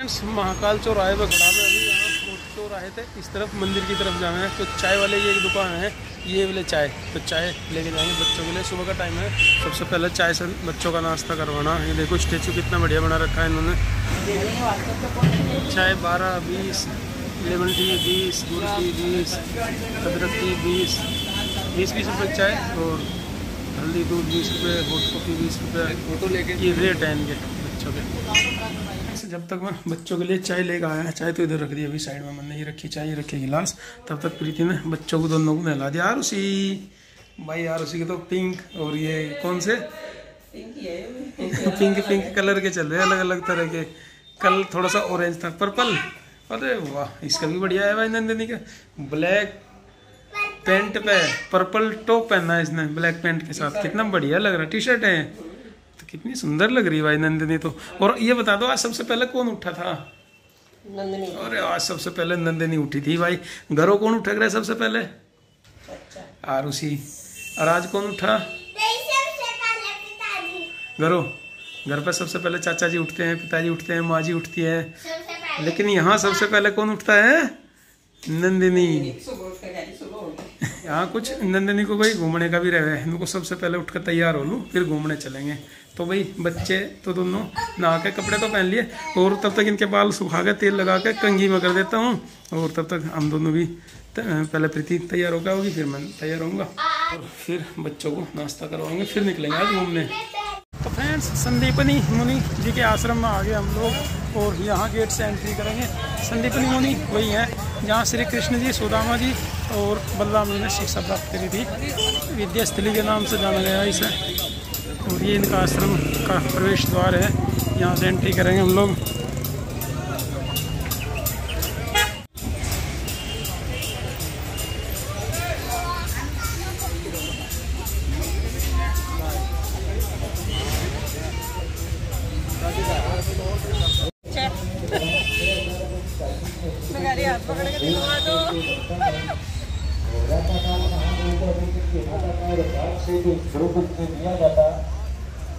महाकाल चौराहे पर खड़ा में अभी यहाँ चौराहे थे इस तरफ मंदिर की तरफ जाना है। तो चाय वाले ये एक दुकान है, ये वाले चाय, तो चाय लेके जाएंगे बच्चों के लिए। सुबह का टाइम है, सबसे पहले चाय से बच्चों का नाश्ता करवाना। ये देखो स्टेचू कितना बढ़िया बना रखा है इन्होंने। चाय 12, 20, लेमन टी 20, गुड़ टी 20, अदरक टी 20 रुपये चाय, और हल्दी दूध 20 रुपये, हॉट कॉफ़ी 20 रुपये। ये रेट है इनके बच्चों के। जब तक मैं बच्चों के लिए चाय लेकर आया, चाय तो इधर रख दी अभी साइड में, मैंने ये रखी चाय, ये रखी गिलास। तब तक प्रीति ने बच्चों को दोनों को नहला दिया। आरुषि भाई, आरुषि के तो पिंक और ये कौन से पिंक कलर के चल रहे हैं, अलग अलग तरह के। कल थोड़ा सा ऑरेंज था, पर्पल। अरे वाह, इसका भी बढ़िया है भाई नंदिनी का। ब्लैक पैंट पे पर्पल टॉप पहना है इसने ब्लैक पैंट के साथ, कितना बढ़िया लग रहा है। टी शर्ट है तो कितनी सुंदर लग रही है भाई नंदिनी तो। और ये बता दो, आज सबसे पहले कौन उठा था? नंदिनी। अरे आज सबसे पहले नंदिनी उठी थी भाई। घरों कौन उठा रहा है सबसे पहले? आरुषि। और आज कौन उठा? घरों घर पर सबसे पहले चाचा जी उठते हैं, पिताजी उठते हैं, माँ जी उठती है, लेकिन यहाँ सबसे पहले कौन उठता है? नंदिनी। यहाँ कुछ नंदिनी को भाई घूमने का भी रहे, इनको सबसे पहले उठकर तैयार हो लूँ, फिर घूमने चलेंगे। तो भाई बच्चे तो दोनों नहा के कपड़े तो पहन लिए, और तब तक इनके बाल सुखा के तेल लगा के कंघी में कर देता हूँ, और तब तक हम दोनों भी पहले प्रीति तैयार होकर होगी, फिर मैं तैयार होऊंगा, और फिर बच्चों को नाश्ता करवाएंगे, फिर निकलेंगे आज घूमने। तो फ्रेंड्स, संदीपनी मुनि जी के आश्रम में आ गए हम लोग, और यहाँ गेट से एंट्री करेंगे। संदीपनी मुनि वही है जहाँ श्री कृष्ण जी, सुदामा जी और बलराम जी ने शिक्षा प्राप्त करी थी। विद्यास्थली के नाम से जाना गया इसे, और ये इनका आश्रम का प्रवेश द्वार है, यहाँ से एंट्री करेंगे हम लोग।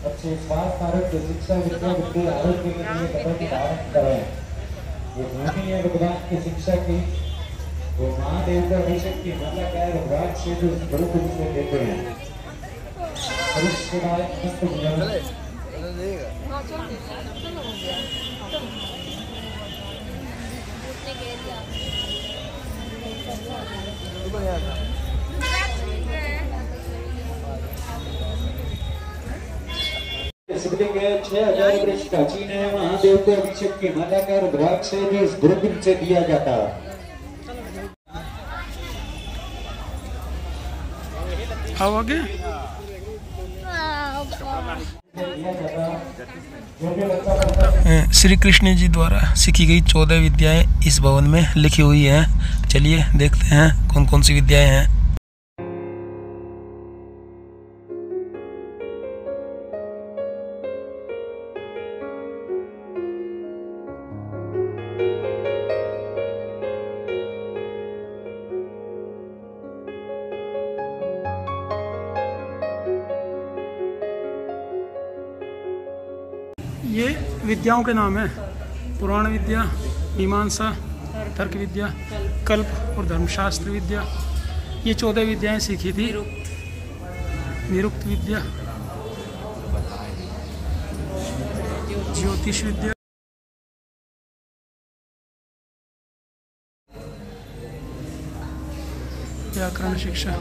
अच्छे स्वास्थ्य आरोग्य शिक्षा विद्या बुद्धि आरोग्य के लिए कदम धारण करें। ये भूमि है भगवान की शिक्षा की, वो महादेव का अभिषेक की माला का भगवान से जो गुरुकुल से देते हैं। शिवलिंग है 6000 वृक्ष प्राचीन है, महादेव को अभिषेक की माला का रुद्राक्ष से जो इस गुरुकुल से दिया जाता है। आओगे? श्री कृष्ण जी द्वारा सीखी गई 14 विद्याएं इस भवन में लिखी हुई हैं। चलिए देखते हैं कौन कौन सी विद्याएं हैं। ये विद्याओं के नाम है: पुराण विद्या, मीमांसा, तर्क विद्या, कल्प और धर्मशास्त्र विद्या। ये 14 विद्याएं सीखी थी। निरुक्त विद्या, ज्योतिष विद्या, व्याकरण शिक्षा,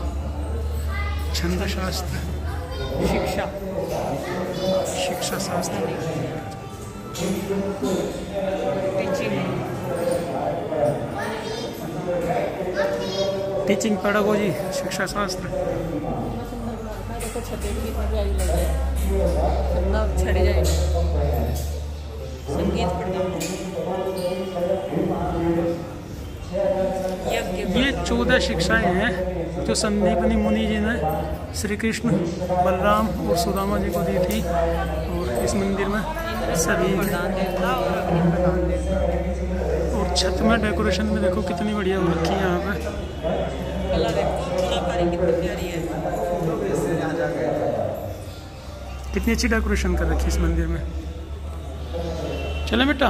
छंद शास्त्र, शिक्षा शास्त्र, टीचिंग पेडागोजी, शिक्षा शास्त्र, ये 14 शिक्षाएं हैं जो संदीपनी मुनि जी ने श्री कृष्ण, बलराम और सुदामा जी को दी थी। और इस मंदिर में सभी, और छत में डेकोरेशन में देखो कितनी बढ़िया हो रखी है यहाँ पे। कितनी अच्छी डेकोरेशन कर रखी है इस मंदिर में। चले बेटा।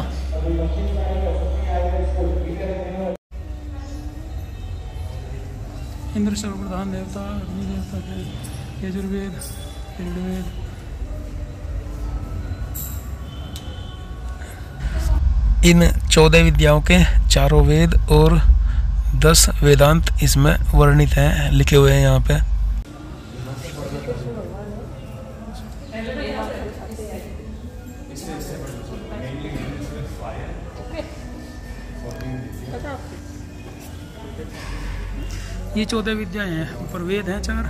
इंद्र सर्वप्रधान देवता, अग्नि देवता है, यजुर्वेद, पिंडवेद। इन 14 विद्याओं के 4 वेद और 10 वेदांत इसमें वर्णित हैं, लिखे हुए हैं यहाँ पे। ये 14 विद्याएं हैं, ऊपर वेद हैं 4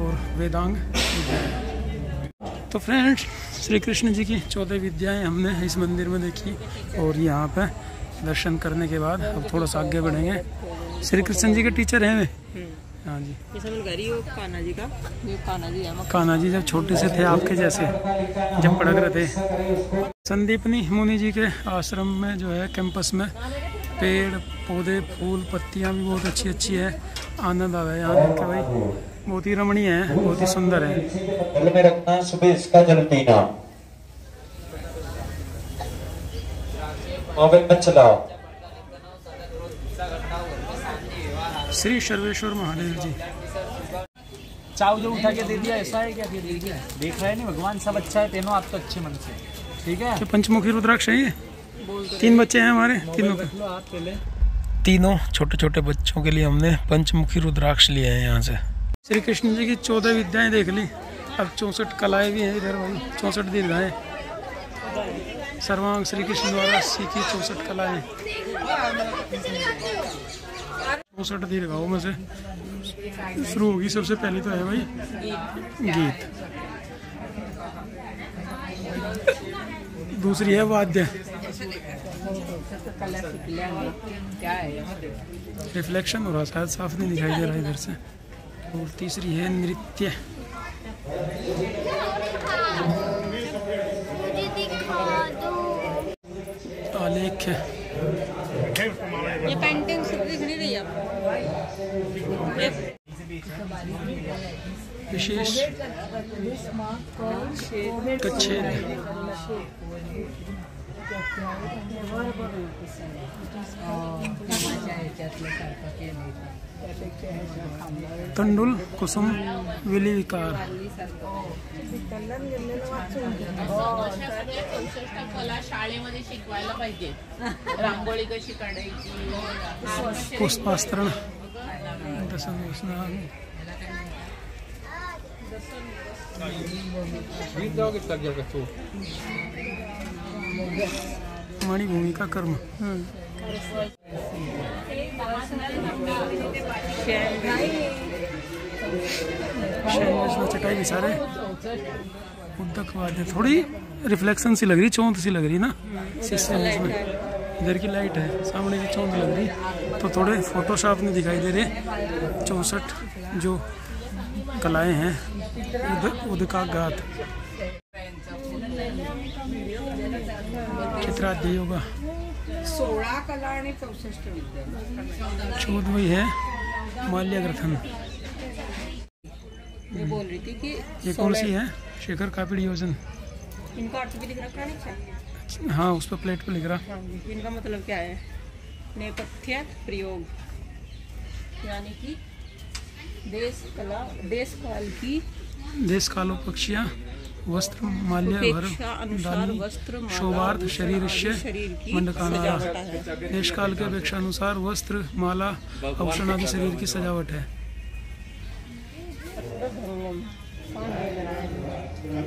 और वेदांग विद्याएं। तो फ्रेंड्स, श्री कृष्ण जी की 14 विद्याएं हमने इस मंदिर में देखी और यहाँ पे दर्शन करने के बाद अब थोड़ा सा आगे बढ़ेंगे। श्री कृष्ण जी के टीचर हैं वे। हाँ जी, कान्हा जी का, कान्हा जी जब छोटे से थे आपके जैसे, जब पढ़ रहे थे। संदीपनी मुनि जी के आश्रम में जो है कैंपस में पेड़ पौधे फूल पत्तियां भी बहुत अच्छी अच्छी है। आनंद आ रहा है यहाँ देख के भाई, बहुत ही रमणीय है, बहुत ही सुंदर है। जल में रखना, सुबह इसका जल पीना, मोबाइल मत चलाओ। श्री सर्वेश्वर महादेव जी। चाव जो उठा के दे दिया, ऐसा है क्या? दे दिया, देख रहे हैं नहीं भगवान, सब अच्छा है, तीनों आप तो अच्छे मन से, ठीक है। तो पंचमुखी रुद्राक्ष है ये। 3 बच्चे हैं हमारे, तीनों छोटे छोटे बच्चों के लिए हमने पंचमुखी रुद्राक्ष लिए हैं यहाँ से। श्री कृष्ण जी की 14 विद्याएं देख ली, अब 64 कलाएं भी हैं इधर भाई, 64 दीर्घाएं। सर्वांग श्री कृष्ण द्वारा सीखी 64 कलाएं, 64 दीर्घाओं में से शुरू होगी। सबसे पहले तो है भाई गीत, दूसरी है वाद्य, रिफ्लेक्शन हो रहा, शायद साफ नहीं दिखाई दे रहा इधर से। और तीसरी है नृत्य, आलेख्य। ये पेंटिंग दिख नहीं रही आपको? विशेष कच्छेद, तंडुल कुसुम विली विकार। कला शाळेमध्ये शिकवायला पाहिजे, रांगोळी कशी काढायची, पुष्पास्त्रण, मणि भूमिका कर्म, चटाई बिछा रहे, उद्दक वाद्य। थोड़ी रिफ्लेक्शन सी लग रही, चौंध सी लग रही ना शीशे में, इसमें इधर की लाइट है, सामने की चौंध लग रही, तो थोड़े फोटोशॉप में दिखाई दे रहे। 64 जो कलाएं हैं, उदका गात, चित्राध्याय योगा, 16 कला आणि 64 विद्या। 14वीं है माल्य ग्रथन। मैं बोल रही थी कि ये कौन सी है? शेखर कापिड़ योजन। इनका अर्थ भी लिख रखा है नीचे? हाँ, उस पर प्लेट पे लिख रहा। इनका मतलब क्या है? नेपथ्य प्रयोग, यानी कि देश काल की, देश कालोपक्षिया वस्त्र माल्य भर शोभार्थ शरीरस्य मंडकानारा। देश काल के अपेक्षा अनुसार वस्त्र माला आभूषण आदि शरीर की सजावट है।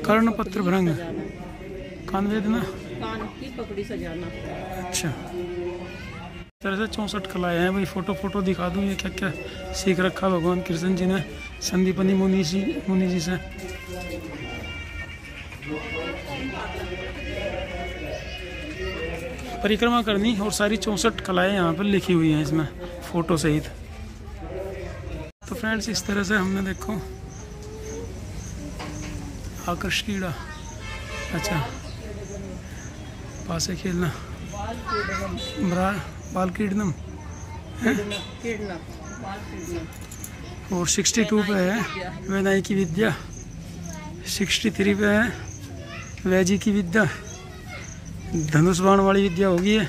कर्णपत्र भृंग, कान वेदना, कान की पकड़ी सजाना। अच्छा, तरह से 64 कलाएं हैं भाई। फोटो दिखा दूं ये क्या क्या सीख रखा भगवान कृष्ण जी ने संदीपनी मुनि जी से। परिक्रमा करनी और सारी 64 कलाएं यहाँ पर लिखी हुई हैं इसमें फोटो सहित। तो फ्रेंड्स, इस तरह से हमने देखो आकर्ष कीड़ा, अच्छा पासे खेलना, बाल कीड़नम और 62 पे है वेदाई की विद्या, 63 पे है वैजी की विद्या, धनुष बाण वाली विद्या होगी है,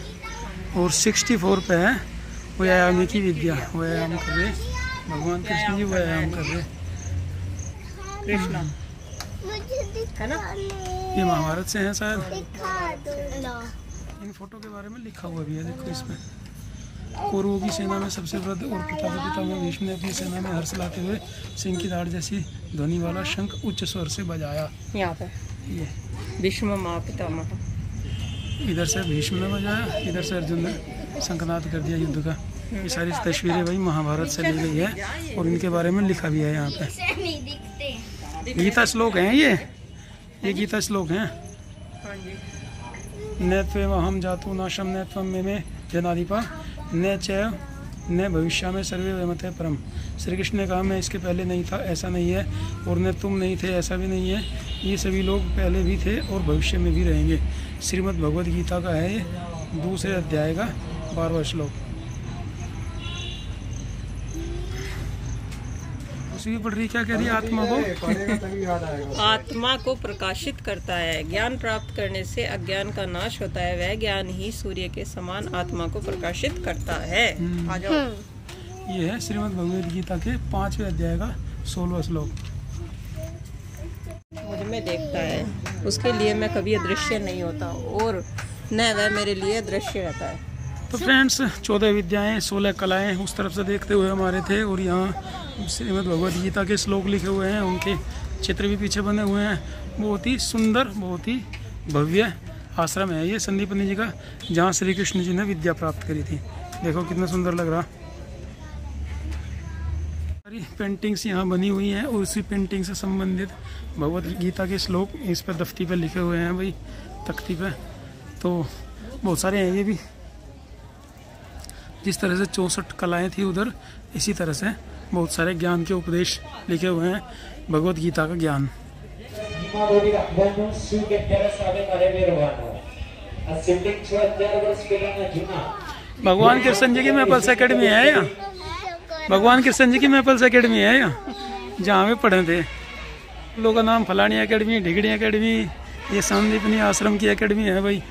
और 64 पे है व्यायाम की विद्या। व्यायाम कर रहे भगवान कृष्ण जी, व्यायाम कर रहे कृष्णा है ना। ये महाभारत से है शायद। इन फोटो के बारे में लिखा हुआ भी है, देखो इसमें। कौरवों की सेना में सबसे वृद्ध और पितामह भीष्म ने अपनी सेना में हर्ष लाते हुए सिंह की दाढ़ जैसी ध्वनि वाला शंख उच्च स्वर से बजाया। यहाँ पे ये भीष्म माँ पितामह, इधर से भीष्म ने बजाया, इधर से अर्जुन ने शंखनाद कर दिया युद्ध का। ये सारी तस्वीरें भाई महाभारत से ली गई है और इनके बारे में लिखा भी है यहाँ पे। गीता श्लोक हैं ये गीता श्लोक हैं। न त्वेमहं जातु नाशम न त्वं मे जनाधिपा न चैव न भविष्य में सर्वे वयमतः परम। श्री कृष्ण ने कहा मैं इसके पहले नहीं था, ऐसा नहीं है, और न तुम नहीं थे, ऐसा भी नहीं है। ये सभी लोग पहले भी थे और भविष्य में भी रहेंगे। श्रीमद् भगवद गीता का है ये 2 अध्याय का 12वां श्लोक। उसी पढ़ रही क्या कह रही है? आत्मा को प्रकाशित करता है। ज्ञान प्राप्त करने से अज्ञान का नाश होता है। वह ज्ञान ही सूर्य के समान आत्मा को प्रकाशित करता है। आ जाओ। ये है श्रीमद् भगवद गीता के 5वें अध्याय का 16वां श्लोक। मुझ में देखता है, उसके लिए मैं कभी अदृश्य नहीं होता और न वह मेरे लिए दृश्य रहता है। तो फ्रेंड्स 14 विद्याएं 16 कलाएं उस तरफ से देखते हुए हमारे थे, और यहाँ श्रीमद् भगवद गीता के श्लोक लिखे हुए हैं, उनके चित्र भी पीछे बने हुए हैं। बहुत ही सुंदर, बहुत ही भव्य आश्रम है ये संदीपनी जी का, जहाँ श्री कृष्ण जी ने विद्या प्राप्त करी थी। देखो कितना सुंदर लग रहा। सारी पेंटिंग्स यहाँ बनी हुई हैं और उसी पेंटिंग से संबंधित भगवद गीता के श्लोक इस पर दफ्ती पर लिखे हुए हैं भाई, तख्ती पे। तो बहुत सारे हैं ये भी। जिस तरह से 64 कलाएं थी उधर, इसी तरह से बहुत सारे ज्ञान के उपदेश लिखे हुए हैं, भगवद गीता का ज्ञान। भगवान कृष्ण जी की मैपल्स एकेडमी है यहाँ, भगवान कृष्ण जी की मैपल्स एकेडमी है यहाँ, जहाँ में पढ़े थे लोगों का नाम फलानी एकेडमी, ढिगड़ी एकेडमी, ये संदीपनी आश्रम की एकेडमी है भाई।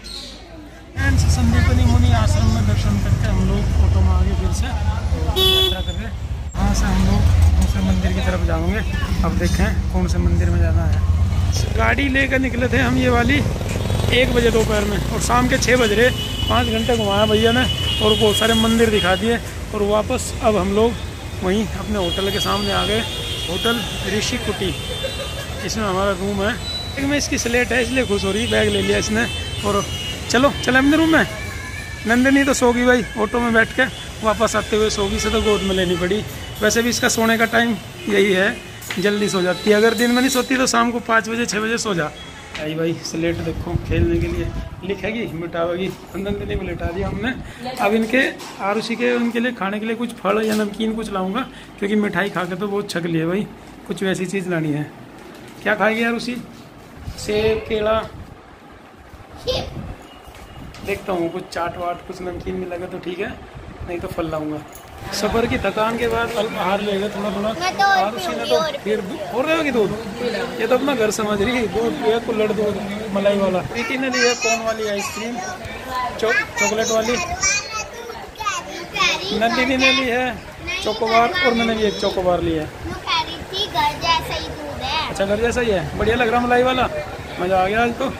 संदीपनी मुनि आश्रम में दर्शन करके हम लोग ऑटो में आगे फिर से यात्रा कर रहे। वहाँ से हम लोग दूसरे मंदिर की तरफ जाएंगे। अब देखें कौन से मंदिर में जाना है। गाड़ी लेकर निकले थे हम ये वाली 1 बजे दोपहर में, और शाम के 6 बज रहे। 5 घंटे घुमाया भैया ने और बहुत सारे मंदिर दिखा दिए, और वापस अब हम लोग वहीं अपने होटल के सामने आ गए। होटल ऋषि कुटी, इसमें हमारा रूम है। में इसकी स्लेट है इसलिए खुश हो रही, बैग ले लिया इसने। और चलो चले अपने रूम में। नंदिनी तो सोगी भाई, ऑटो में बैठ के वापस आते हुए सोगी, से तो गोद में लेनी पड़ी। वैसे भी इसका सोने का टाइम यही है, जल्दी सो जाती है। अगर दिन में नहीं सोती तो शाम को 5 बजे 6 बजे सो जा। आई भाई स्लेट देखो, खेलने के लिए लिखेगी मिटावेगी। नंदिनी को लिटा दिया हमने। अब इनके आरुषि के उनके लिए खाने के लिए कुछ फल या नमकीन कुछ लाऊंगा, क्योंकि मिठाई खा के तो बहुत छक लिए भाई। कुछ वैसी चीज़ लानी है। क्या खाएगी आरुषि? सेब, केला, देखता हूँ कुछ चाट वाट कुछ नमकीन मिलेगा तो ठीक है, नहीं तो फल लाऊंगा। सफर की थकान के बाद आहार लेगा थोड़ा थोड़ा। आरुषि ने तो फिर हो रहा होगी दूध, ये तो अपना घर समझ रही है। दूध पिया, कुल्हड़ दूध मलाई वाला। प्रीति ने लिया कौन वाली आइसक्रीम, चॉकलेट वाली। नंदिनी ने ली है चोकोबार, और मैंने भी एक चोकोबार लिया है। घर जैसा ही दूध है। अच्छा घर जैसा ही है, बढ़िया लग रहा मलाई वाला। मज़ा आ गया आज तो।